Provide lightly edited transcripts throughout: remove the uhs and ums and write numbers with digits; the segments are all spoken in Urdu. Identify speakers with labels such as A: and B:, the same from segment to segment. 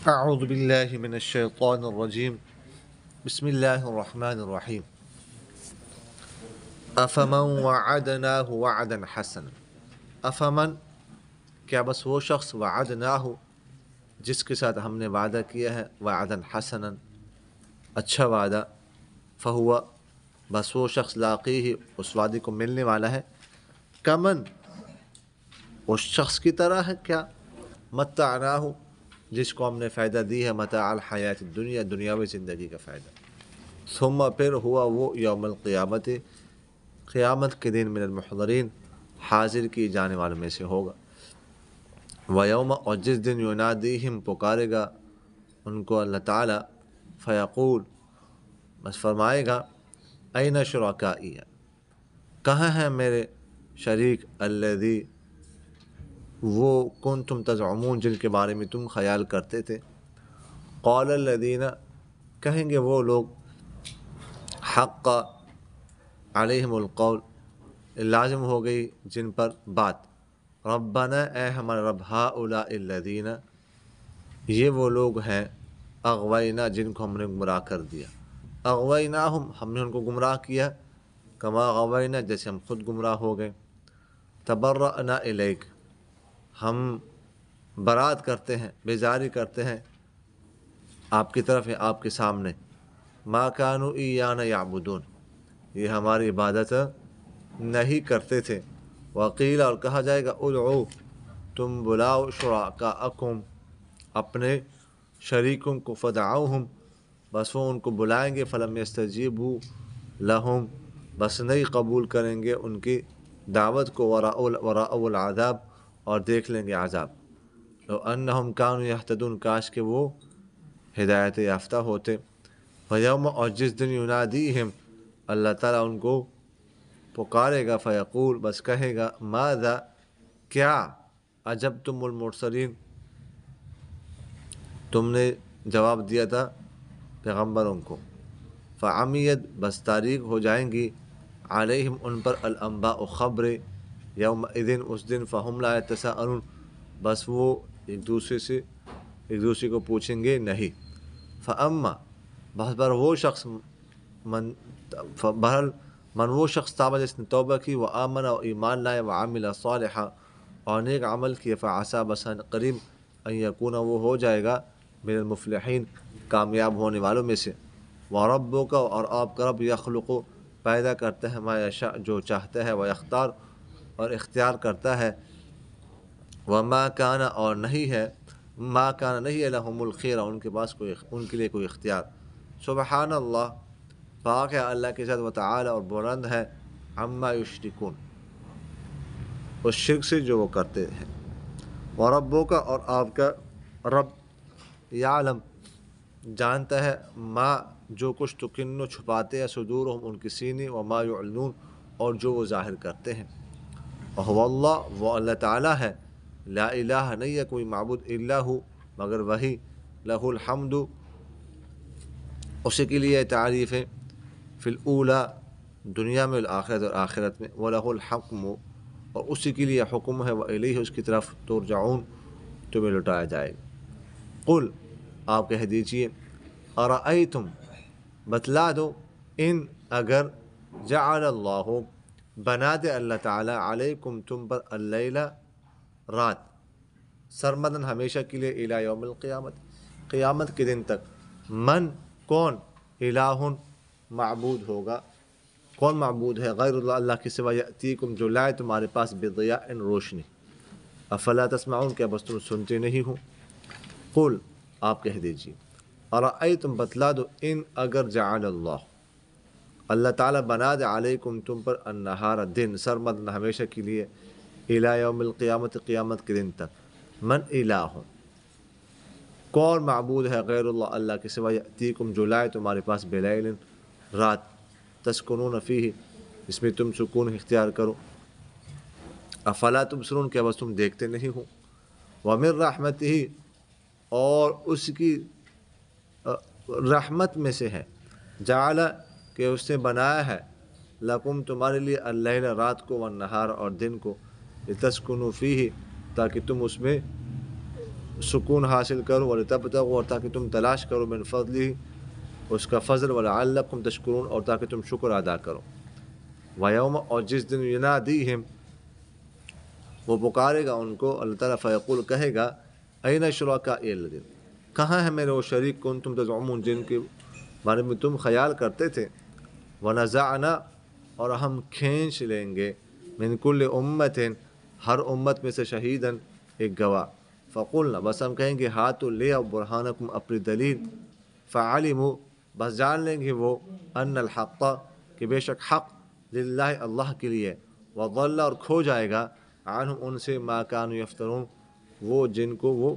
A: أعوذ بالله من الشيطان الرجيم بسم الله الرحمن الرحيم أفمن وعدناه وعدا حسنا أفمن کیا بس وہ شخص وعدناہ جس کے ساتھ ہم نے وعدہ کیا ہے وعدا حسنا اچھا وعدہ فہوا بس وہ شخص لاقیہ اس وعدے کو ملنے والا ہے کمن اس شخص کی طرح ہے کیا متعناہ جس کو ہم نے فائدہ دی ہے متاع الحیات الدنیا دنیاوی زندگی کا فائدہ ثم پھر ہوا وہ یوم القیامت قیامت کے دن من المحضرین حاضر کی جانے والوں میں سے ہوگا ویوم اور جس دن ینادیہم پکارے گا ان کو اللہ تعالیٰ فیقول بس فرمائے گا این شرکائی کہاں ہیں میرے شریک الذی وہ کنتم تزعمون جن کے بارے میں تم خیال کرتے تھے قال الذین کہیں گے وہ لوگ حق علیہم القول لازم ہو گئی جن پر بات ربنا اے ہمارے رب ہؤلاء الذین یہ وہ لوگ ہیں اغوینا جن کو ہم نے گمراہ کر دیا اغویناہم ہم نے ان کو گمراہ کیا کما غوینا جیسے ہم خود گمراہ ہو گئے تبرأنا الیک ہم برات کرتے ہیں بیزاری کرتے ہیں آپ کی طرف ہے آپ کے سامنے ما کانوا ایانا یعبدون یہ ہماری عبادت نہیں کرتے تھے وقیل اور کہا جائے گا ادعو تم بلاؤ شرکاءکم اپنے شریکوں کو فدعوہم بس وہ ان کو بلائیں گے فلم یستجیبوا لہم بس نہیں قبول کریں گے ان کی دعوت کو وراء العذاب اور دیکھ لیں گے عذاب لو انہم کانوا یہتدون کاش کہ وہ ہدایت یافتہ ہوتے فیوم اور جس دن ینادیہم اللہ تعالیٰ ان کو پکارے گا فیقول بس کہے گا ماذا کیا اجبتم المرسلین تم نے جواب دیا تھا پیغمبروں کو فعمیت بس تاریک ہو جائیں گی علیہم ان پر الانباء خبریں یومئذ اس دن فہم لا یتساءلون بس وہ ایک دوسرے کو پوچھیں گے نہیں فاما بس بر وہ شخص من وہ شخص تاب جس نے توبہ کی وہ آمن و ایمان لائے و عامل صالحا اور نیک عمل کیے فعسا بسن قریب ان یکون وہ ہو جائے گا من المفلحین کامیاب ہونے والوں میں سے وربک اور آپ کا رب یخلق پیدا کرتا ہے ما یشاء جو چاہتا ہے وہ اختار اور اختیار کرتا ہے وما کان اور نہیں ہے ما کان نہیں ہے لہم الخیر ان کے پاس ان کے لیے کوئی اختیار سبحان اللہ پاک ہے اللہ کے ذات و تعالی اور بلند ہے عما یشرکون اس شرک سے جو وہ کرتے ہیں وربک اور آپ کا رب یعلم جانتا ہے ما جو کچھ تکنو چھپاتے ہیں صدورہم ان کی سینے وما یعلنون اور جو وہ ظاہر کرتے ہیں وہو اللہ وہ اللہ تعالی ہے لا الہ نہیں ہے کوئی معبود الا ہو مگر وہی لہ الحمد اسی کے لیے تعریف ہے فی الاولی دنیا میں والآخرت اور آخرت میں وَلَهُ الْحَكْمُ اور اسی کے لیے حکم ہے وَإِلَيْهِ اس کی طرف ترجعون تمہیں لٹایا جائے گا قل آپ کہہ دیجئے ارأیتم بتلا دو ان اگر جعل اللہ بنا دے اللہ تعالی علیکم تم پر اللیل رات سرمدن ہمیشہ کے لیے الی یوم القیامت قیامت کے دن تک من کون الہ معبود ہوگا کون معبود ہے غیر اللہ اللہ کے سوا یأتیکم جو لائے تمہارے پاس بضیاء روشنی افلا تسمعون کیا بس تم سنتے نہیں ہو قل آپ کہہ دیجئے ارأیتم بتلا دو ان اگر جعل اللہ تعالیٰ بنا دے علیکم تم پر النہار دن سرمدن ہمیشہ کے لیے الی یوم القیامت قیامت کے دن تک من الہ کون معبود ہے غیر اللہ اللہ کے سوا یأتیکم جو لائے تمہارے پاس بلیل رات تسکنون فیہ اس میں تم سکون اختیار کرو افلا تبصرون کیا بس تم دیکھتے نہیں ہو ومن رحمتہ اور اس کی رحمت میں سے ہے جعل کہ اس نے بنایا ہے لکم تمہارے لیے اللیل رات کو والنہار اور دن کو لتسکنوا فیہ تاکہ تم اس میں سکون حاصل کرو، ولتبتغوا اور تاکہ تم تلاش کرو، من فضلہ اس کا فضل، ولعلکم تشکرون اور تاکہ تم شکر ادا کرو۔ ویوم اور جس دن ینادیہم وہ پکارے گا ان کو اللہ تعالیٰ، فیقول کہے گا این شرکائی الذین کہاں ہے میرے وہ شریک کنتم تزعمون جن کے بارے میں تم خیال کرتے تھے، ونزعنا اور ہم کھینچ لیں گے، من کل امت ہر امت میں سے شہیدن ایک گواہ، فقلنا بس ہم کہیں گے ہاتوا لے آؤ برہانکم اپنی دلیل، فعلموا بس جان لیں گے وہ ان الحق کہ بے شک حق للہ اللہ کے لیے، وضل اور کھو جائے گا عنہم ان سے ما کانوا یفترون وہ جن کو وہ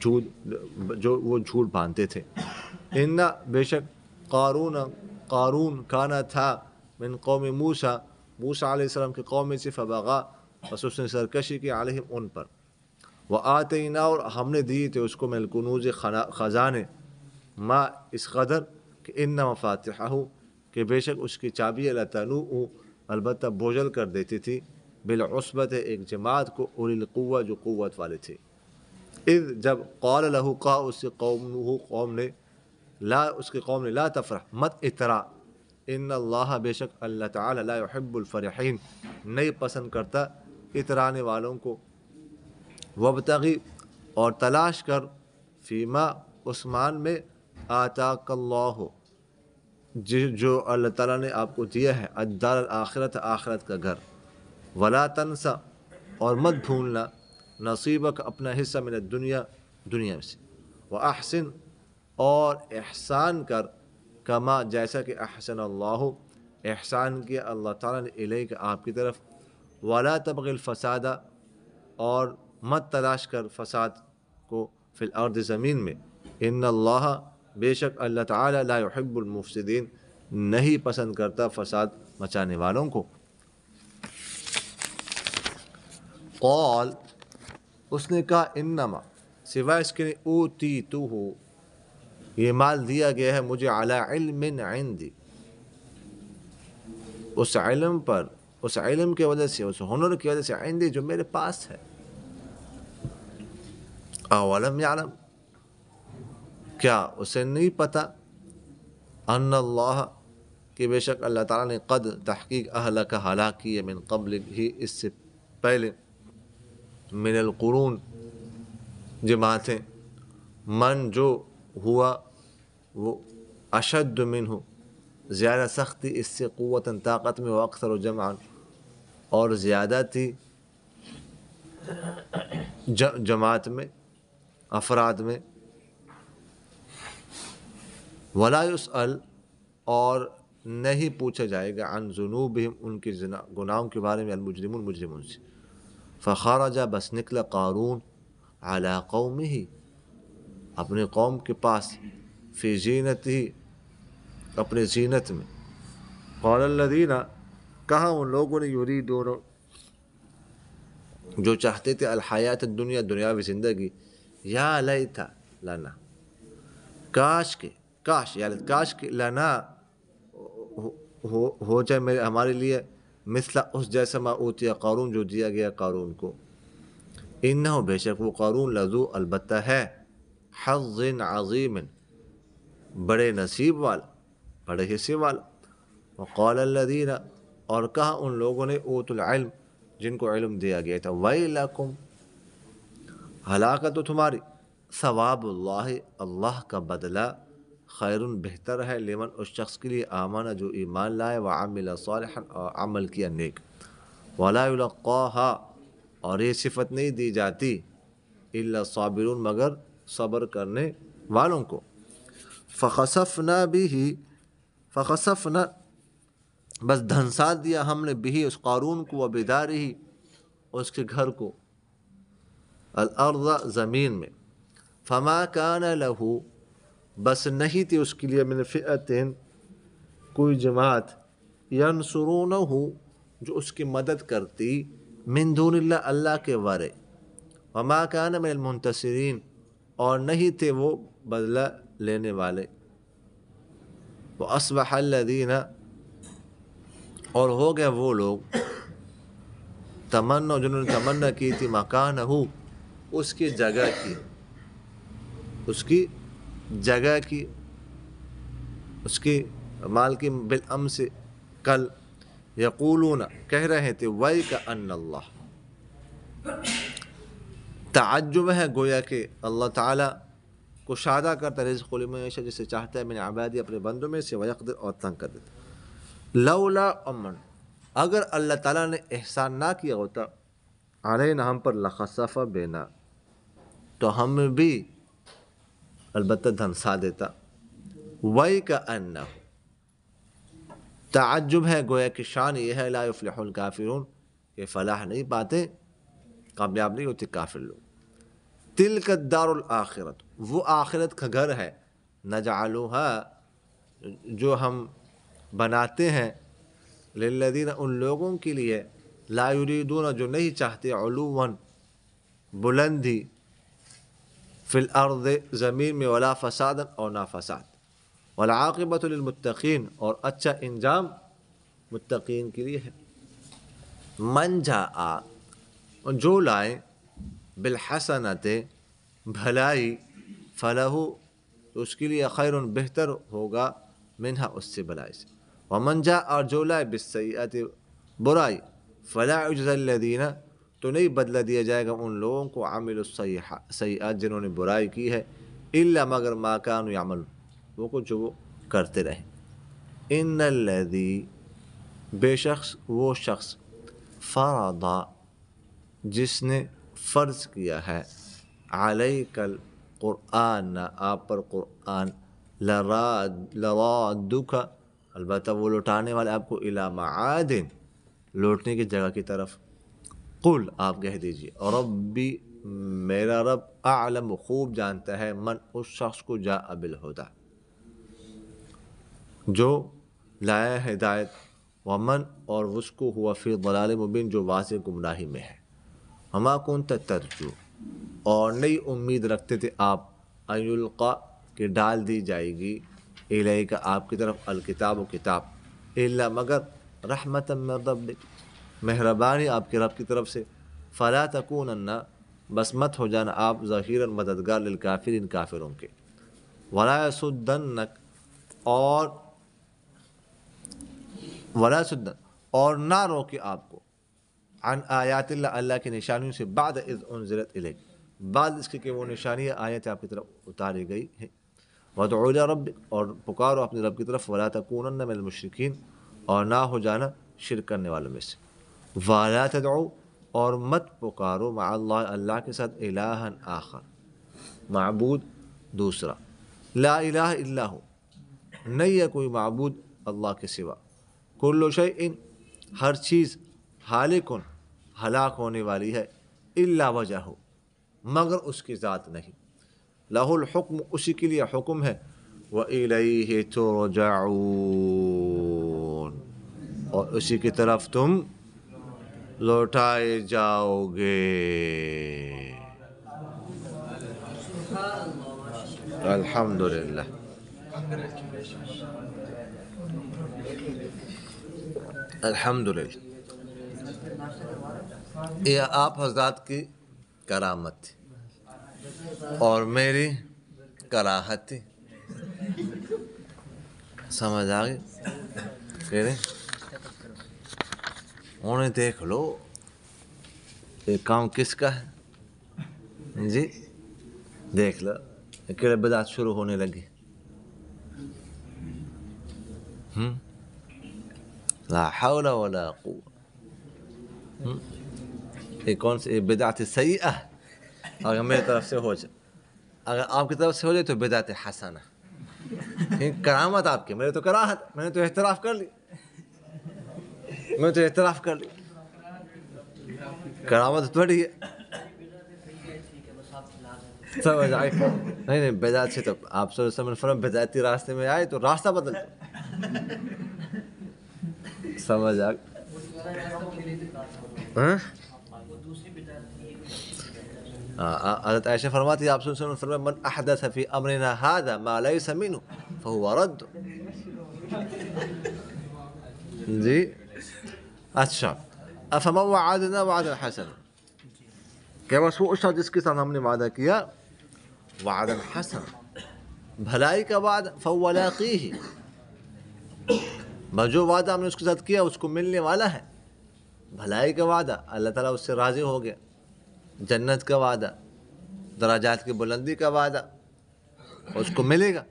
A: جھوٹ باندھتے تھے۔ ان بے شک قارون کانا تھا من قوم موسیٰ موسیٰ علیہ السلام کی قوم میں سے، فبغا بس اس نے سرکشی کی علیہم ان پر، وآتینا اور ہم نے دیے تھے اس کو من الکنوز خزانے، ما اس قدر کہ ان مفاتحہ کہ بے شک اس کی چابی لتنوء البتہ بوجھل کر دیتی تھی، بالعصبت ایک جماعت کو، اولی القوہ جو قوت والے تھے، اذ جب قال لہ کہا اس سے قوم نے اس کی قوم نے لا تفرح مت اترا، ان اللہ بے شک اللہ تعالی لا يحب الفرحین نہیں پسند کرتا اترانے والوں کو، وابتغی اور تلاش کر فیما عثمان میں آتاک اللہ جو اللہ تعالیٰ نے آپ کو دیا ہے، الدار الآخرت آخرت کا گھر، ولا تنسا اور مت بھولنا نصیبک اپنا حصہ من الدنیا دنیا سے، واحسن اور احسان کر، کما جیسا کہ احسن اللہ احسان کیا اللہ تعالیٰ نے الیک آپ کی طرف، ولا تبغ الفساد اور مت تلاش کر فساد کو، فی الارض زمین میں، ان اللہ بے شک اللہ تعالیٰ لا يحب المفسدین نہیں پسند کرتا فساد مچانے والوں کو۔ قال اس نے کہا انما سوائے اس کے اوتیتہ یہ مال دیا گیا ہے مجھے علی علم عندی اس علم پر، اس علم کی وجہ سے، اس ہنر کی وجہ سے، عندی جو میرے پاس ہے۔ اولم یعلم کیا اسے نہیں پتا، ان اللہ کہ بے شک اللہ تعالیٰ نے قد تحقیق اہلک ہلاک کی ہے، من قبل ہی اس سے پہلے، من القرون جماعتیں، من جو ہوا وہ اشد منہ زیادہ سختی اس سے قوتاً طاقت میں، واکثر و جمعاً اور زیادہ تھی جماعت میں افراد میں، ولا يسأل اور نہیں پوچھا جائے گا عن ذنوبہم ان کے گناہوں کے بارے میں، المجرمون مجرمون سے، فخرج بس نکلا قارون علی قومہ اپنے قوم کے پاس، فی زینتہ اپنے زینت میں، قال الذین کہا ان لوگوں نے، یریدون جو چاہتے تھے، الحیات الدنیا دنیاوی زندگی، یا لیت لنا کاش کہ لنا ہو جائے ہمارے لیے، مثل اس جیسا ما اوتیا قارون جو دیا گیا قارون کو، انہو بے شک وہ قارون لذو البتہ ہے، حظ عظیم بڑے نصیب والا، بڑے حصے والا، وقال الذین اور کہا ان لوگوں نے، اوت العلم جن کو علم دیا گیا تھا، ویلکم ہلاکت تمہاری، ثواب اللہ اللہ کا بدلہ، خیر بہتر ہے، لمن اس شخص کے لیے، آمنہ جو ایمان لائے، وعمل صالحا اور عمل کیا نیک، ولا یلقاها اور یہ صفت نہیں دی جاتی، الا الصابرون مگر صبر کرنے والوں کو، فخسفنا بس دھنسا دیا ہم نے بھی اس قارون کو، وبدارہ اس کے گھر کو، الارض زمین میں، فما کان لہ بس نہیں تھی اس کے لیے، من فئۃ کوئی جماعت، ینصرونہ جو اس کی مدد کرتی، من دون اللہ اللہ کے ورے، وما کان من المنتصرین اور نہیں تھے وہ بدلہ لینے والے، وأصبح الذین اور ہو گئے وہ لوگ، تمنا جنہوں نے تمنا کی تھی، مکانہ اس کی جگہ کی، اس کی جگہ کی، اس کی مال کی بالامس کل، یقولون کہہ رہے تھے ویک ان اللہ، تعجب ہے گویا کہ اللہ تعالیٰ کشادہ کرتا رزق لمن یشاء، جسے چاہتا ہے من عبادی اپنے بندوں میں سے، ویقدر اور تنگ کر دیتا۔ لولا امن، اگر اللہ تعالیٰ نے احسان نہ کیا ہوتا علینا ہم پر، لخسف بنا تو ہم بھی البتہ دھنسا دیتا، وَيْكَأَنَّهُ تعجب ہے گویا کہ شان یہ ہے، لا یفلح الکافرون کہ فلاح نہیں پاتے، کامیاب نہیں ہوتے کافر لوگ۔ تلک الدار الآخرت، وہ آخرت کا گھر ہے، نجعلها جو ہم بناتے ہیں، للذین ان لوگوں کے لیے، لا یریدون جو نہیں چاہتے، علوا بلندی، فی الارض زمین میں، ولا فسادا اور نہ فساد، والعاقبۃ للمتقین اور اچھا انجام متقین کے لیے ہے۔ من جاء جو لائے، بالحسنت بھلائی، فلہ اس کے لیے خیر بہتر ہوگا، منہا اس سے بلائی سے، ومن جاء اور جو لائے بالسیئۃ برائی، فلا یجزی الذین تو نہیں بدلہ دیا جائے گا ان لوگوں کو، عملوا السیئات جنہوں نے برائی کی ہے، الا مگر ما کانوا یعملون وہ کچھ جو وہ کرتے رہے۔ ان الذی بے شخص وہ شخص، فرض جس نے فرض کیا ہے، علیک القرآن آپ پر قرآن، لرادک البتہ وہ لوٹانے والے آپ کو، الی معاد لوٹنے کی جگہ کی طرف، قل آپ کہہ دیجئے ربی میرا رب اعلم خوب جانتا ہے، من اس شخص کو جاء بالہدی جو لایا ہدایت، ومن اور اس کو ہوا فی ضلال مبین جو واضح گمراہی میں ہے، وما کنت ترجو اور نہیں امید رکھتے تھے آپ، ان یلقی کہ ڈال دی جائے گی، الیک آپ کی طرف، الکتاب و کتاب، الا مگر رحمتا من ربک مہربانی آپ کے رب کی طرف سے، فلا تکونن بس مت ہو جانا آپ، ظہیرا مددگار، للکافرین کافروں کے، ولا یصدنک اور نہ روکے آپ کو، عن آیات اللہ اللہ کی نشانیوں سے، بعد اذ انزلت الیک بعد اس کے کہ وہ نشانیاں آیت آپ کی طرف اتاری گئی ہیں، وادعوا الی ربک اور پکارو اپنے رب کی طرف، ولا تکونن من المشرکین اور نہ ہو جانا شرک کرنے والوں میں سے، ولا تدعو اور مت پکارو، مع اللہ اللہ کے ساتھ، الہا آخر معبود دوسرا، لا الہ الا ہو نہیں ہے کوئی معبود اللہ کے سوا، کل شیء ہر چیز، ہالکن ہلاک ہونے والی ہے، الا وجہ مگر اس کی ذات نہیں، لہ الحکم اسی کے لیے حکم ہے، وإلیہ ترجعون اور اسی کی طرف تم لوٹائے جاؤ گے۔ الحمدللہ۔ الحمدللہ یہ آپ حضرات کی کرامت تھی اور میری کراہت تھی، سمجھ آگئی؟ کہہ رہے انہیں دیکھ لو یہ کام کس کا ہے جی، دیکھ لو کہ بدعت شروع ہونے لگی، لا حول ولا قوة، یہ کون سی بدعت سیئہ اگر میری طرف سے ہو جائے، اگر آپ کی طرف سے ہو جائے تو بدعت حسنہ، کرامت آپ کی، میرے تو کراہت، میں نے تو اعتراف کر لی، کرامت تھوڑی ہے، سمجھ آئی؟ نہیں بدعت سے تو آپ صلی اللہ علیہ وسلم نے فرمایا بدعتی راستے میں آئے تو راستہ بدل دو، سمجھ آ حضرت عائشہ فرماتی ہے آپ صلی اللہ علیہ وسلم نے فرمایا من احدث فی امرنا ھذا ما لیس منہ فہو رد۔ جی اچھا، افمن وعدنا وعدا حسنا، کہ بس وہ شخص جس کے ساتھ ہم نے وعدہ کیا وعدن حسن، بھلائی کا وعدہ، فهو لاقیہ، بس جو وعدہ ہم نے اس کے ساتھ کیا اس کو ملنے والا ہے، بھلائی کا وعدہ، اللہ تعالیٰ اس سے راضی ہو گیا، جنت کا وعدہ، درجات کی بلندی کا وعدہ اس کو ملے گا۔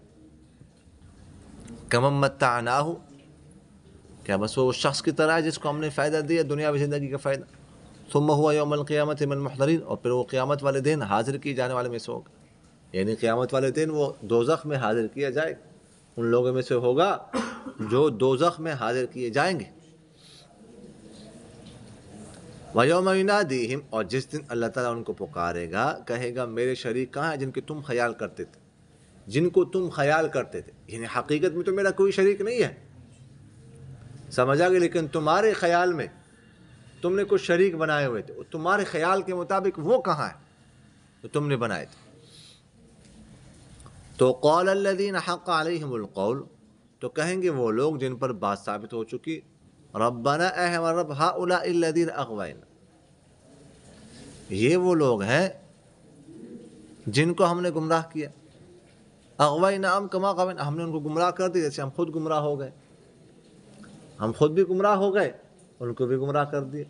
A: کمن متعناہ، کیا بس وہ اس شخص کی طرح ہے جس کو ہم نے فائدہ دیا دنیاوی زندگی کا فائدہ، ثم هو یوم القیامت من المحضرین، اور پھر وہ قیامت والے دن حاضر کیے جانے والے میں سے ہوگا، یعنی قیامت والے دن وہ دوزخ میں حاضر کیا جائے گا، ان لوگوں میں سے ہوگا جو دوزخ میں حاضر کیے جائیں گے۔ وَيَوْمَ يُنَادِيهِمْ، اور جس دن اللہ تعالیٰ ان کو پکارے گا، کہے گا میرے شریک کہاں ہیں جن کے تم خیال کرتے تھے، جن کو تم خیال کرتے تھے، یعنی حقیقت میں تو میرا کوئی شریک نہیں ہے، سمجھا گیا، لیکن تمہارے خیال میں تم نے کچھ شریک بنائے ہوئے تھے، تمہارے خیال کے مطابق وہ کہاں ہے جو تم نے بنائے تھے۔ تو قال الذین حق علیہم القول، تو کہیں گے وہ لوگ جن پر بات ثابت ہو چکی، ربنا اے ہمارا رب، ہؤلاء الذین اغوینا، یہ وہ لوگ ہیں جن کو ہم نے گمراہ کیا، اغوینا ام کما غوینا، ہم نے ان کو گمراہ کر دیا جیسے ہم خود گمراہ ہو گئے، ہم خود بھی گمراہ ہو گئے ان کو بھی گمراہ کر دیا،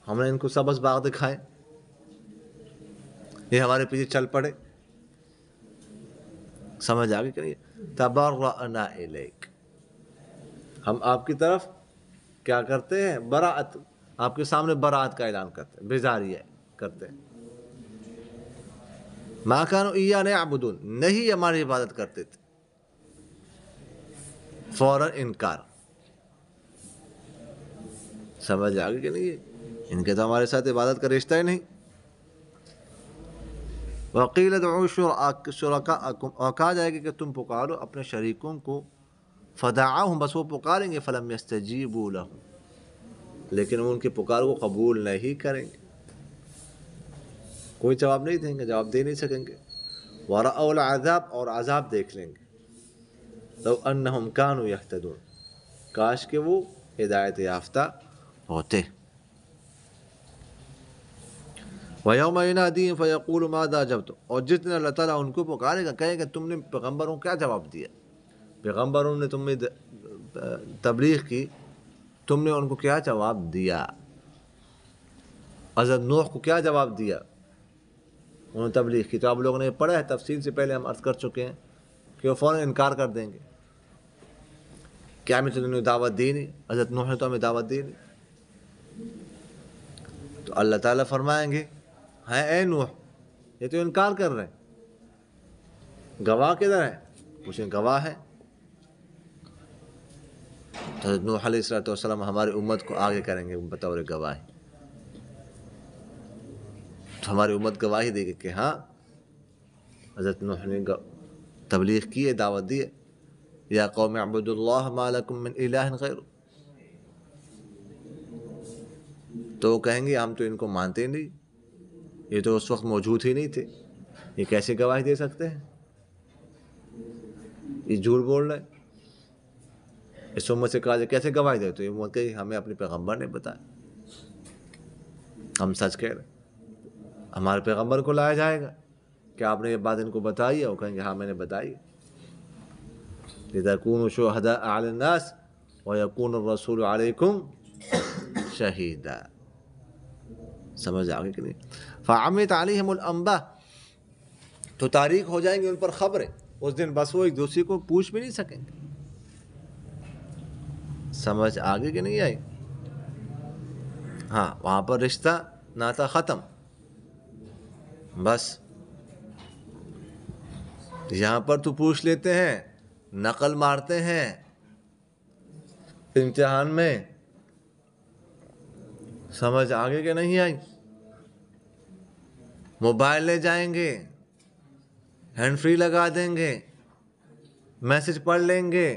A: ہم نے ان کو سبز باغ دکھائے، یہ ہمارے پیچھے چل پڑے، سمجھ آگے کہ نہیں؟ تبرأنا الیک، ہم آپ کی طرف کیا کرتے ہیں، براعت، آپ کے سامنے براعت کا اعلان کرتے ہیں، بیزاریہ کرتے ہیں۔ ما کانوا ایانا یعبدون، نہیں ہماری عبادت کرتے تھے، فوراً انکار، سمجھ آگے کہ نہیں؟ ان کے تو ہمارے ساتھ عبادت کا رشتہ ہی نہیں۔ وقیل ادعوا شرکاءکم، اور کہا جائے گا کہ تم پکارو اپنے شریکوں کو، فدعاهم، بس وہ پکاریں گے، فلم یستجیبوا لهم، لیکن وہ ان کی پکار کو قبول نہیں کریں گے، کوئی جواب نہیں دیں گے، جواب دے نہیں سکیں گے۔ ورأوا العذاب، اور عذاب دیکھ لیں گے، لو انہم کانوا یہتدون، کاش کہ وہ ہدایت یافتہ ہوتے۔ وَيَوْمَ يُنَادِيهِمْ فَيَقُولُ مَاذَا أَجَبْتُمْ، اور جس دن اللہ تعالیٰ ان کو پکارے گا، کہے گا تم نے پیغمبروں کو کیا جواب دیا، پیغمبروں نے تم نے تبلیغ کی، تم نے ان کو کیا جواب دیا، حضرت نوح کو کیا جواب دیا، انہوں نے تبلیغ کی، تو آپ لوگوں نے پڑھا ہے تفصیل سے، پہلے ہم عرض کر چکے ہیں کہ وہ فوراً انکار کر دیں گے، کیا ہمیں تو انہوں نے دعوت دی نہیں، حضرت نوح نے تو ہمیں دعوت دی نہیں، تو اللہ تعالیٰ فرمائیں گے ہیں اے نوح، یہ تو انکار کر رہے ہیں، گواہ کدھر ہے، پوچھیں گواہ ہے، تو حضرت نوح علیہ السلام ہماری امت کو آگے کریں گے بطور گواہی، تو ہماری امت گواہی دے گی کہ ہاں حضرت نوح نے تبلیغ کی ہے، دعوت دی ہے، یا قوم اعبدوا اللہ ما لکم من الہ غیرہ، تو وہ کہیں گے ہم تو ان کو مانتے نہیں، یہ تو اس وقت موجود ہی نہیں تھے، یہ کیسے گواہی دے سکتے ہیں، یہ جھوٹ بول رہے ہیں، اس امت سے کہا جائے کیسے گواہی دے، تو یہ امت کہ ہمیں اپنے پیغمبر نے بتایا، ہم سچ کہہ رہے ہیں، ہمارے پیغمبر کو لایا جائے گا کہ آپ نے یہ بات ان کو بتائی ہے، وہ کہیں گے ہاں میں نے بتائی، لِتَكُونُوا شُهَدَاءَ عَلَى النَّاسِ وَيَكُونَ الرَّسُولُ عَلَيْكُمْ شَهِيدًا، سمجھ آگے کہ نہیں؟ فَعَمِيَتْ عَلَيْهِمُ الْأَنْبَاءُ، تو تاریخ ہو جائیں گے ان پر خبریں اس دن، بس وہ ایک دوسرے کو پوچھ بھی نہیں سکیں گے، سمجھ آگے کہ نہیں آئی؟ ہاں وہاں پر رشتہ ناتا ختم، بس یہاں پر تو پوچھ لیتے ہیں، نقل مارتے ہیں امتحان میں، سمجھ آگے کہ نہیں آئی؟ موبائل لے جائیں گے، ہینڈ فری لگا دیں گے، میسج پڑھ لیں گے،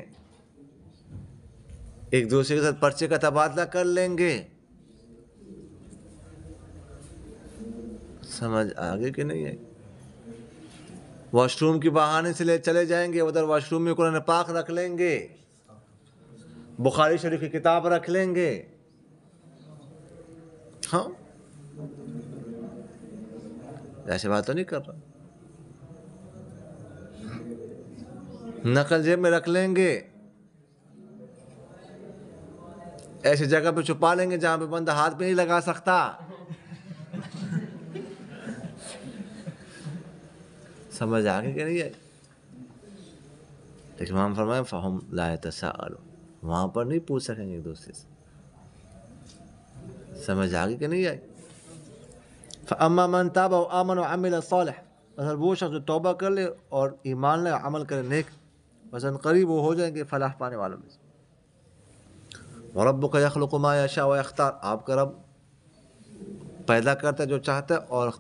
A: ایک دوسرے کے ساتھ پرچے کا تبادلہ کر لیں گے، سمجھ آگے کہ نہیں ہے؟ واش روم کے بہانے سے چلے جائیں گے ادھر، واش روم میں قرآن پاک رکھ لیں گے، بخاری شریف کی کتاب رکھ لیں گے، ہاں ایسی بات تو نہیں کر رہا. نقل جیب میں رکھ لیں گے, ایسی جگہ پہ چھپا لیں گے جہاں پہ بندہ ہاتھ پہ نہیں لگا سکتا. سمجھ آ گئی کہ نہیں آئی؟ لیکن امام فرمائے فہم لا یتساءلون, وہاں پر نہیں پوچھ سکیں گے ایک دوسرے سے. سمجھ آ گئی کہ نہیں آئی؟ فاما من تاب وآمن وعمل صالح, اگر وہ شخص جو توبہ کر لے اور ایمان لے عمل کرے نیک, بس ان قریب وہ ہو جائیں گے فلاح پانے والوں میں سے. وَرَبُّكَ يَخْلُقُ مَا يَشَاءُ وَيَخْتَارُ, آپ کا رب پیدا کرتا ہے جو چاہتا ہے اور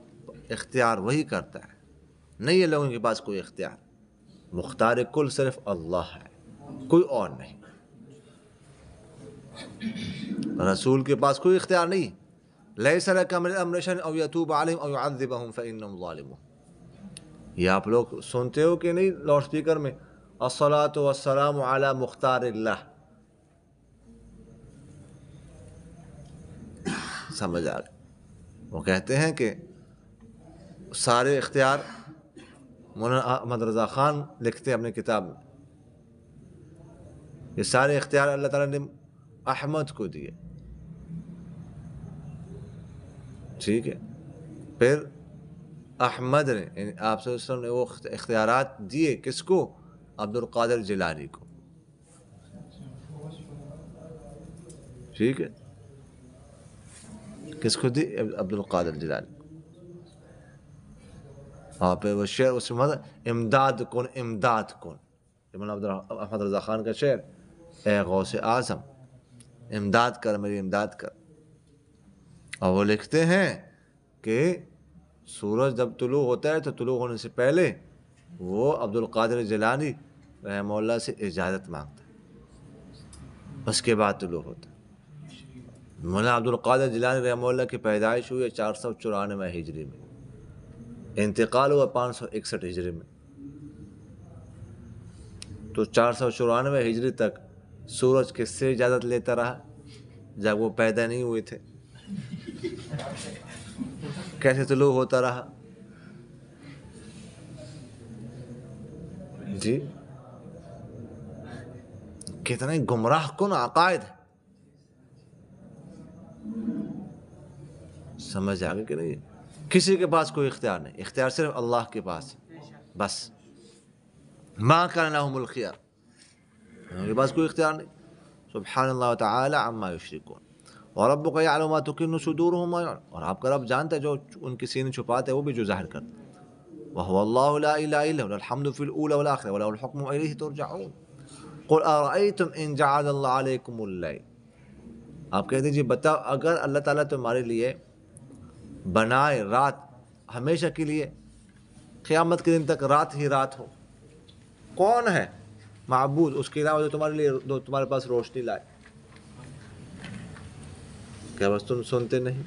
A: اختیار وہی کرتا ہے, نہیں ہے لوگوں کے پاس کوئی اختیار. مختار کل صرف اللہ ہے, کوئی اور نہیں. رسول کے پاس کوئی اختیار نہیں. لَيْسَ لَكَ مِنَ الْأَمْرِ شَيْءٌ أَوْ يَتُوبَ عَلَيْهِمْ أَوْ يُعَذِّبَهُمْ فَإِنَّهُمْ ظَالِمُونَ. یہ آپ لوگ سنتے ہو کہ نہیں لاؤڈ سپیکر میں الصلاۃ والسلام علی مختار اللہ. سمجھ آ گئی؟ وہ کہتے ہیں کہ سارے اختیار, مولانا احمد رضا خان لکھتے ہیں اپنی کتاب میں, یہ سارے اختیار اللہ تعالیٰ نے احمد کو دیے. ٹھیک ہے, پھر احمد نے یعنی آپ صلی اللہ علیہ وسلم نے وہ اختیارات دیے کس کو؟ عبد القادر جیلانی کو. ٹھیک ہے, کس کو دی؟ عبد القادر جیلانی کو. اور پھر وہ شعر اس میں امداد کن امداد کن, مولانا احمد رضا خان کا شعر, اے غوث اعظم امداد کر میری امداد کر. اور وہ لکھتے ہیں کہ سورج جب طلوع ہوتا ہے تو طلوع ہونے سے پہلے وہ عبد القادر جیلانی رحمہ اللہ سے اجازت مانگتا ہے, اس کے بعد طلوع ہوتا ہے. مولانا عبد القادر جیلانی رحمہ اللہ کی پیدائش ہوئی ہے 494 ہجری میں, انتقال ہوا 561 ہجری میں. تو 494 ہجری تک سورج کس سے اجازت لیتا رہا جب وہ پیدا نہیں ہوئے تھے؟ کیسے طلوع ہوتا رہا؟ جی کتنے گمراہ کن عقائد. سمجھ آ گئی کہ نہیں؟ کسی کے پاس کوئی اختیار نہیں, اختیار صرف اللہ کے پاس ہے بس. ما کان لهم الخیار, ان کے پاس کوئی اختیار نہیں. سبحان اللہ تعالی عما یشرکون. وربک یعلم ما تکن صدورهم وما یعلن, اور آپ کا رب جانتا ہے جو ان کے سینے چھپاتے ہیں وہ بھی جو ظاہر کرتا ہے. وهو اللہ لا الہ الا هو الحمد فی الاولى والآخرة وله الحکم والیہ ترجعون. قل ارأیتم ان جعل اللہ علیکم اللیل, آپ کہہ دیجیے بتاؤ اگر اللہ تعالیٰ تمہارے لیے بنائے رات ہمیشہ کے لیے, قیامت کے دن تک رات ہی رات ہو, کون ہے معبود اس کے علاوہ جو تمہارے لیے تمہارے پاس روشنی لائے؟ کیا بس تم سنتے نہیں؟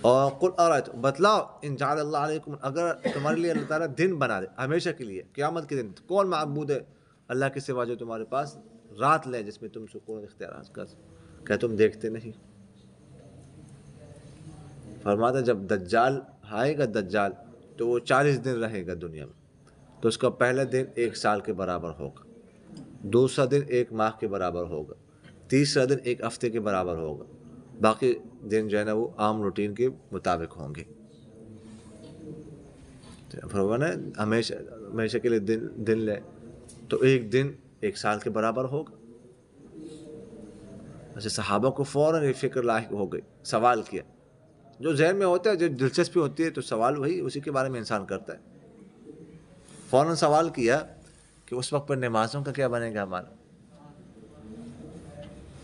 A: اور قل ارأیتم, بتلاؤ ان جعل اللہ علیکم, اگر تمہارے لیے اللہ تعالیٰ دن بنا دے ہمیشہ کے لیے قیامت کے دن, کون معبود ہے اللہ کے سوا جو تمہارے پاس رات لے جس میں تم سکون اختیارات کر. کیا تم دیکھتے نہیں؟ فرماتا جب دجال آئے گا دجال تو وہ 40 دن رہے گا دنیا میں, تو اس کا پہلا دن 1 سال کے برابر ہوگا, دوسرا دن 1 ماہ کے برابر ہوگا, تیسرا دن 1 ہفتے کے برابر ہوگا, باقی دن جو ہے نا وہ عام روٹین کے مطابق ہوں گے. فرمانا ہمیشہ کے لیے دن لے تو 1 دن 1 سال کے برابر ہوگا. ایسے صحابہ کو فوراً یہ فکر لاحق ہو گئی, سوال کیا. جو ذہن میں ہوتا ہے, جو دلچسپی ہوتی ہے تو سوال وہی اسی کے بارے میں انسان کرتا ہے. فوراً سوال کیا کہ اس وقت پر نمازوں کا کیا بنے گا ہمارا.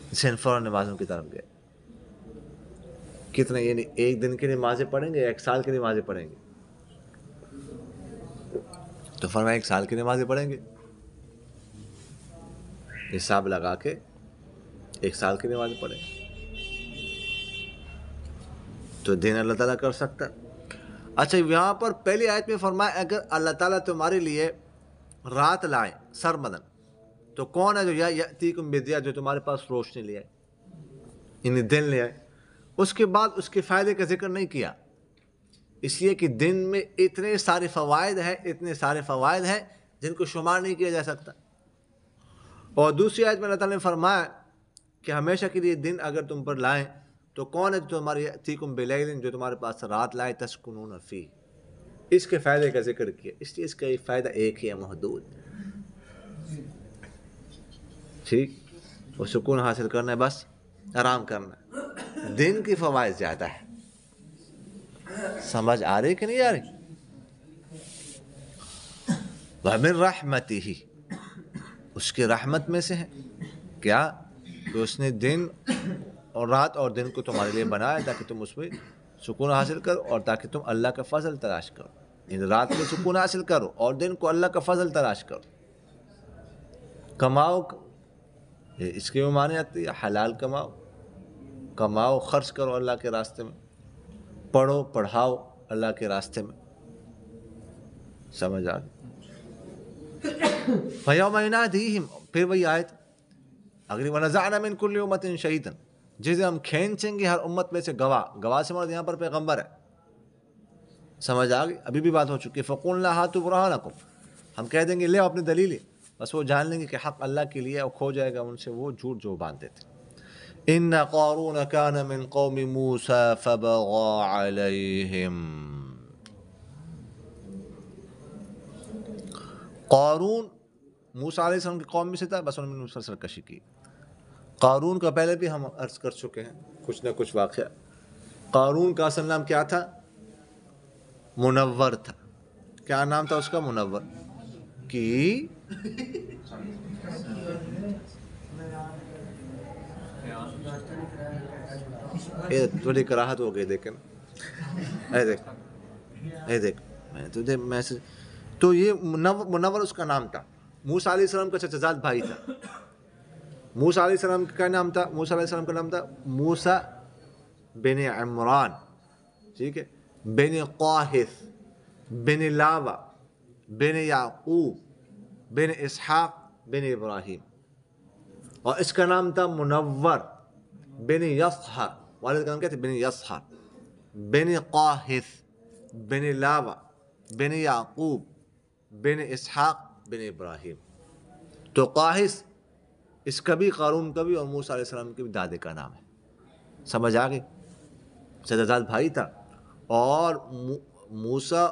A: انسان فوراً نمازوں کی طرف گیا. کتنے یعنی 1 دن کی نمازیں پڑھیں گے 1 سال کی نمازیں پڑھیں گے؟ تو فرمایا 1 سال کی نمازیں پڑھیں گے. حساب لگا کے 1 سال کی نمازیں پڑھیں گے تو دین اللہ تعالیٰ کر سکتا ہے. اچھا یہاں پر پہلی آیت میں فرمایا اگر اللہ تعالیٰ تمہارے لیے رات لائے سرمدن, تو کون ہے جو یاتیکم بدیا جو تمہارے پاس روشنی لے آئے, یعنی دن لے آئے. اس کے بعد اس کے فائدے کا ذکر نہیں کیا، اس لیے کہ دن میں اتنے سارے فوائد ہیں جن کو شمار نہیں کیا جا سکتا۔ اور دوسری آیت میں اللہ تعالیٰ نے فرمایا کہ ہمیشہ کے لیے دن اگر تم پر لائیں تو کون ہے جو تمہاری یأتیکم بلیل، جو تمہارے پاس رات لائے، تسکنون فی، اس کے فائدے کا ذکر کیا، اس لیے اس کا فائدہ ایک ہی ہے، محدود، ٹھیک، وہ سکون حاصل کرنا ہے، بس آرام کرنا ہے۔ دن کی فوائد زیادہ ہے، سمجھ آ رہی کہ نہیں آ رہی؟ وَمِن رَحْمَتِهِ، اس کی رحمت میں سے ہے کیا کہ اس نے دن اور رات اور دن کو تمہارے لیے بنایا تاکہ تم اس میں سکون حاصل کرو اور تاکہ تم اللہ کا فضل تلاش کرو، ان رات میں سکون حاصل کرو اور دن کو اللہ کا فضل تلاش کرو، کماؤ، اس کے معنی آتی ہے حلال کماؤ، خرچ کرو اللہ کے راستے میں، پڑھو پڑھاؤ اللہ کے راستے میں، سمجھ آ گئی؟ فَيَوْمَ يُنَادِيهِمْ، پھر وہی آیت اگلی، وَنَزَعْنَا مِن كُلِّ أُمَّةٍ شَهِيدًا، جسے ہم کھینچیں گے ہر امت میں سے گواہ سے مراد یہاں پر پیغمبر ہے، سمجھ آ گئی؟ ابھی بھی بات ہو چکی ہے، فَقُلْنَا هَاتُوا بُرْهَانَكُمْ، ہم کہہ دیں گے لے اپنی دلیلیں، بس وہ جان لیں گے کہ حق اللہ کے لیے اور کھو جائے گا ان سے وہ جھوٹ جو باندھتے تھے۔ إِنَّ قَارُونَ كَانَ مِن قَوْمِ مُوسَىٰ فَبَغَىٰ عَلَيْهِمْ، قارون موسیٰ علیہ السلام کی قوم میں سے تھا، بس انہوں نے سرکشی کی۔ قارون کا پہلے بھی ہم عرض کر چکے ہیں کچھ نہ کچھ واقعہ۔ قارون کا اصل نام کیا تھا؟ منور تھا۔ کیا نام تھا اس کا؟ منور کی تھوڑی کراہت ہو گئی، دیکھیں اے دیکھ میں تجھے میسج، تو یہ منور اس کا نام تھا۔ موسیٰ علیہ السلام کا چچا زاد بھائی تھا۔ موسیٰ علیہ السلام کا نام تھا، موسیٰ علیہ السلام کا نام تھا موسیٰ بن عمران، ٹھیک ہے، بن قاہث بن لاوہ بن یعقوب بن اسحاق بن ابراہیم، اور اس کا نام تھا منور بن یصحر، والد کا نام کیا تھا؟ بن یصحر بن قاہث بن لاوہ بن یعقوب بن اسحاق بن ابراہیم۔ تو قاہث اس کا بھی، قارون کا بھی، اور موسیٰ علیہ السلام کے بھی دادے کا نام ہے، سمجھ آ گئی؟ چچا بھائی تھا، اور موسیٰ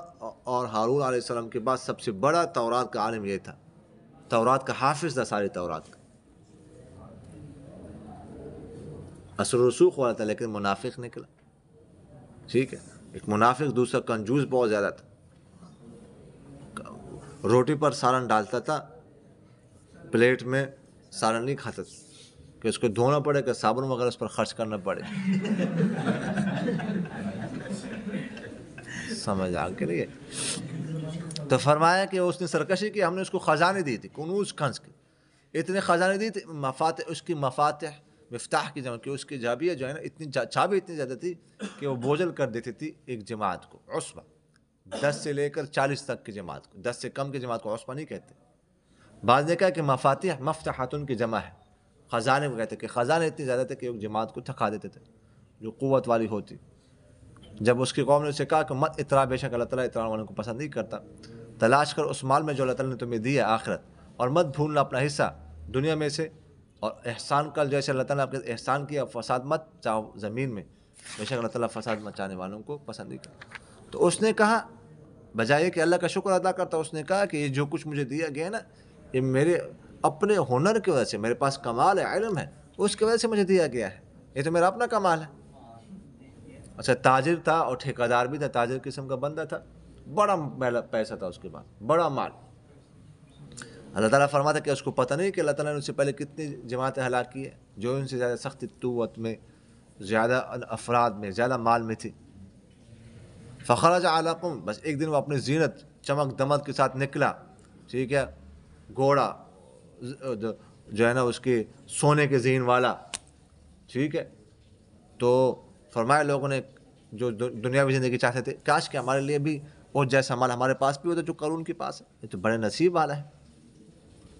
A: اور ہارون علیہ السلام کے بعد سب سے بڑا تورات کا عالم یہ تھا، تورات کا حافظ تھا ساری تورات کا، اثر رسوخ والا تھا، لیکن منافق نکلا، ٹھیک ہے، ایک منافق، دوسرا کنجوس بہت زیادہ تھا، روٹی پر سالن ڈالتا تھا، پلیٹ میں سالن نہیں کھاتا تھا کہ اس کو دھونا پڑے کہ صابن وغیرہ اس پر خرچ کرنا پڑے، سمجھ آ کے لیے۔ تو فرمایا کہ اس نے سرکشی کی، ہم نے اس کو خزانے دی تھی، کنوز کنز کی، اتنے خزانے دی تھی، مفاتح، اس کی مفاتح، مفتاح کی جمع کہ اس کی چابیاں جو ہے نا، اتنی چابی اتنی زیادہ تھی کہ وہ بوجھل کر دیتی تھی ایک جماعت کو، عصبہ، 10 سے لے کر 40 تک کی جماعت کو، 10 سے کم کی جماعت کو عصبہ نہیں کہتے۔ بعض نے کہا کہ مفاتیح مفتحاتن کی جمع ہے، خزانے کو کہتے کہ خزانے اتنی زیادہ تھے کہ ایک جماعت کو تھکا دیتے تھے جو قوت والی ہوتی۔ جب اس کی قوم نے اسے کہا کہ مت اترا، بے شک اللہ تعالیٰ اترا والوں کو پسند نہیں کرتا، تلاش کر اس مال میں جو اللہ تعالیٰ نے تمہیں دیا آخرت، اور مت بھولنا اپنا حصہ دنیا میں سے، اور احسان کر جیسے اللہ تعالیٰ نے آپ کے احسان کیا، فساد مت چاہو زمین میں، بے شک اللہ تعالیٰ فساد مچانے والوں کو پسند نہیں کرتا۔ تو اس نے کہا بجائے کہ اللہ کا شکر ادا کرتا، اس نے کہا کہ یہ جو کچھ مجھے دیا گیا نا، یہ میرے اپنے ہنر کی وجہ سے، میرے پاس کمال ہے، علم ہے، اس کی وجہ سے مجھے دیا گیا ہے، یہ تو میرا اپنا کمال ہے۔ اچھا، تاجر تھا اور ٹھیکیدار بھی تھا، تاجر قسم کا بندہ تھا، بڑا پیسہ تھا اس کے پاس، بڑا مال۔ اللہ تعالیٰ فرماتا کہ اس کو پتہ نہیں کہ اللہ تعالیٰ نے اس سے پہلے کتنی جماعتیں ہلاک کی ہے جو ان سے زیادہ سخت قوت میں، زیادہ افراد میں، زیادہ مال میں تھی۔ فخرج علی قوم، بس ایک دن وہ اپنی زینت، چمک دمک کے ساتھ نکلا، ٹھیک ہے، گھوڑا جو ہے نا اس کے سونے کے زین والا، ٹھیک ہے، تو فرمایا لوگوں نے جو دنیاوی زندگی چاہتے تھے، کاش کہ ہمارے لیے بھی وہ جیسا مال ہمارے پاس بھی ہوتا جو قارون کے پاس ہے، یہ تو بڑے نصیب والا ہے۔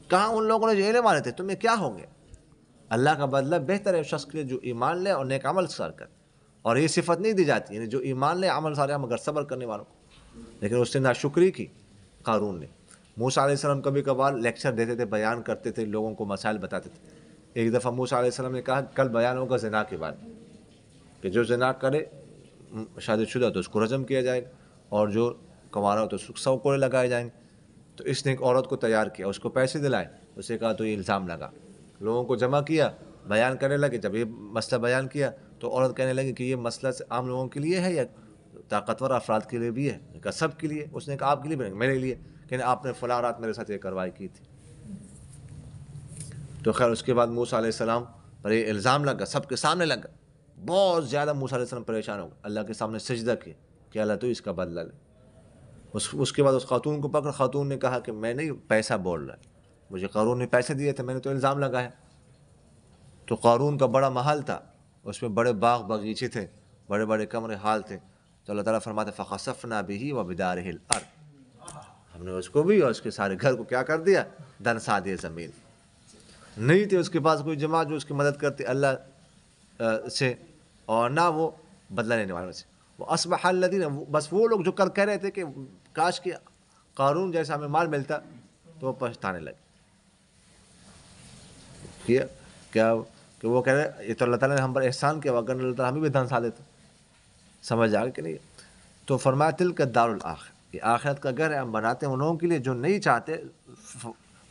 A: کہاں ان لوگوں نے جو علم والے تھے، تمہیں کیا ہو گیا؟ اللہ کا بدلہ بہتر ہے اس شخص کے لیے جو ایمان لے اور نیک عمل سار کر، اور یہ صفت نہیں دی جاتی، یعنی جو ایمان لے عمل صالح مگر صبر کرنے والوں کو، لیکن اس نے ناشکری کی قارون نے۔ موسیٰ علیہ السلام کبھی کبھار لیکچر دیتے تھے، بیان کرتے تھے، لوگوں کو مسائل بتاتے تھے۔ ایک دفعہ موسیٰ علیہ السلام نے کہا کل بیان ہوگا زنا کے بارے میں، کہ جو زنا کرے شادی شدہ تو اس کو رجم کیا جائے گا، اور جو کنوارا ہو تو اس کو 100 کوڑے لگائے جائیں گے۔ تو اس نے ایک عورت کو تیار کیا، اس کو پیسے دلائے، اسے کہا تو یہ الزام لگا، لوگوں کو جمع کیا، بیان کرنے لگے۔ جب یہ مسئلہ بیان کیا تو عورت کہنے لگی کہ یہ مسئلہ عام لوگوں کے لیے ہے یا طاقتور افراد کے لیے بھی ہے؟ کہا سب کے لیے۔ اس نے کہا آپ کے لیے بھی؟ میرے لیے، کہ آپ نے فلاں رات میرے ساتھ یہ کارروائی کی تھی۔ تو خیر اس کے بعد موسیٰ علیہ السلام پر یہ الزام لگا، سب کے سامنے لگا، بہت زیادہ موسیٰ علیہ السلام پریشان ہو گئے، اللہ کے سامنے سجدہ کیا کہ اللہ تو اس کا بدلہ لے۔ اس کے بعد اس خاتون کو پکڑ، خاتون نے کہا کہ میں نہیں پیسہ بول رہا، مجھے قارون نے پیسے دیے تھے، میں نے تو الزام لگایا۔ تو قارون کا بڑا محل تھا، اس میں بڑے باغ باغیچے تھے، بڑے بڑے کمرے حال تھے۔ تو اللہ تعالیٰ فرماتے فخسفنا بہ وبدارہ الارض، ہم نے اس کو بھی اور اس کے سارے گھر کو کیا کر دیا؟ دنسا دیا زمین۔ نہیں تھے اس کے پاس کوئی جماعت جو اس کی مدد کرتی اللہ سے، اور نہ وہ بدلہ لینے والوں سے۔ وہ اصبح الذین، بس وہ لوگ جو کل کہہ رہے تھے کہ کاش کہ قارون جیسا ہمیں مال ملتا، تو وہ پچھتانے لگے۔ کیا کہ وہ کہہ رہے یہ تو اللہ تعالیٰ نے ہم پر احسان کیا، اگر اللہ تعالیٰ ہمیں بھی دھنسا دیتا۔ سمجھ آ گئی کہ نہیں؟ تو فرمایا تلک الدار الآخرہ، یہ آخرت کا گھر ہے، ہم بناتے ہیں ان لوگوں کے لیے جو نہیں چاہتے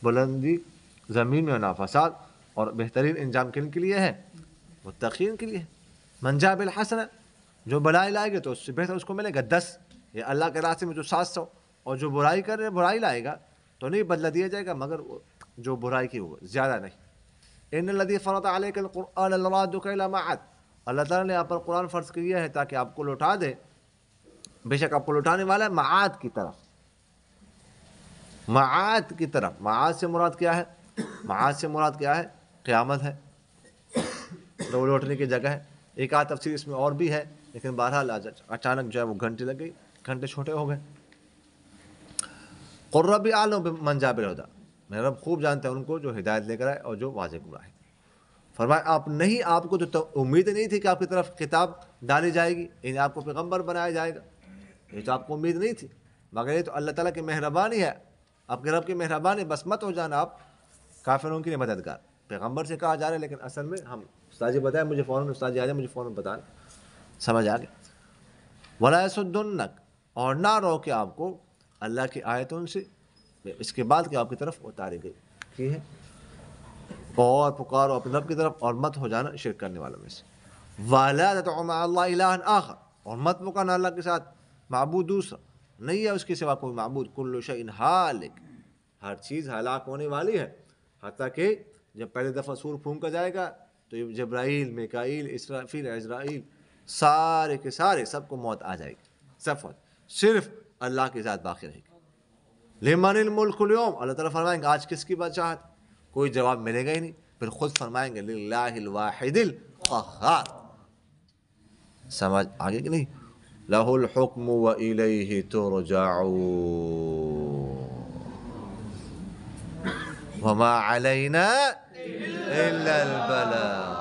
A: بلندی زمین میں نہ فساد، اور بہترین انجام کن کے لیے ہے؟ متقین کے لیے۔ من جاء بالحسنہ، جو بلائی لائے گا تو اس سے بہتر اس کو ملے گا 10، یہ اللہ کے راستے میں جو 700، اور جو برائی کر رہے برائی لائے گا تو نہیں بدلہ دیا جائے گا مگر جو برائی کی ہوگا زیادہ نہیں۔ ان الذی فرض علیک القرآن لرادک الی معاد، اللہ تعالیٰ نے آپ پر قرآن فرض کیا ہے تاکہ آپ کو لوٹا دے، بے شک آپ کو لوٹانے والا ہے معاد کی طرف، معاد کی طرف۔ معاد سے مراد کیا ہے؟ معاد سے مراد کیا ہے؟ قیامت ہے، تو وہ لوٹنے کی جگہ ہے۔ ایک آدھ تفسیر اس میں اور بھی ہے، لیکن بہرحال اچانک جو ہے وہ گھنٹے لگ گئی، گھنٹے چھوٹے ہو گئے۔ قل رب اعلم بمن جاء بالہدی، میرا رب خوب جانتا ہے ان کو جو ہدایت لے کر آئے اور جو واضح گمراہ ہے۔ فرمایا آپ کو تو امید نہیں تھی کہ آپ کی طرف کتاب ڈالی جائے گی، یعنی آپ کو پیغمبر بنایا جائے گا، یہ تو آپ کو امید نہیں تھی، مگر یہ تو اللہ تعالیٰ کی مہربانی ہے، آپ کے رب کی مہربانی۔ بس مت ہو جانا آپ کافروں کے لیے مددگار۔ پیغمبر سے کہا جا رہا ہے، لیکن اصل میں ہم استاد جی بتائیں مجھے فوراً، استاد جی آ جائیں مجھے فوراً بتائیں۔ سمجھ آ گیا؟ وَلَا يَصُدُّنَّكَ، اور نہ روکے آپ کو اللہ کی آیتوں سے اس کے بعد کہ آپ کی طرف اتاری گئی کی ہے، اور پکارو اپنے رب کی طرف، اور مت ہو جانا شرک کرنے والوں میں سے۔ وَلَا تَدْعُ مَعَ اللَّهِ إِلَٰهًا آخَرَ، اور مت پکارنا اللہ کے ساتھ معبود دوسرا، نہیں ہے اس کے سوا کوئی معبود۔ كُلُّ شَيْءٍ هَالِكٌ، ہر چیز ہلاک ہونے والی ہے، حتیٰ کہ جب پہلی دفعہ سور پھونکا جائے گا تو جبرائیل، میکائیل، اسرافیل، عزرائیل، سارے کے سارے سب کو موت آ جائے گی، سب صرف اللہ کی ذات باقی رہے گی۔ لمن الملک اليوم، اللہ تعالیٰ فرمائیں گے آج کس کی بادشاہت؟ کوئی جواب ملے گا ہی نہیں، پھر خود فرمائیں گے للہ الواحد القہار۔ سمجھ آگے کہ نہیں؟ لہ الحکم والیہ ترجعون وما علینا الا البلاغ۔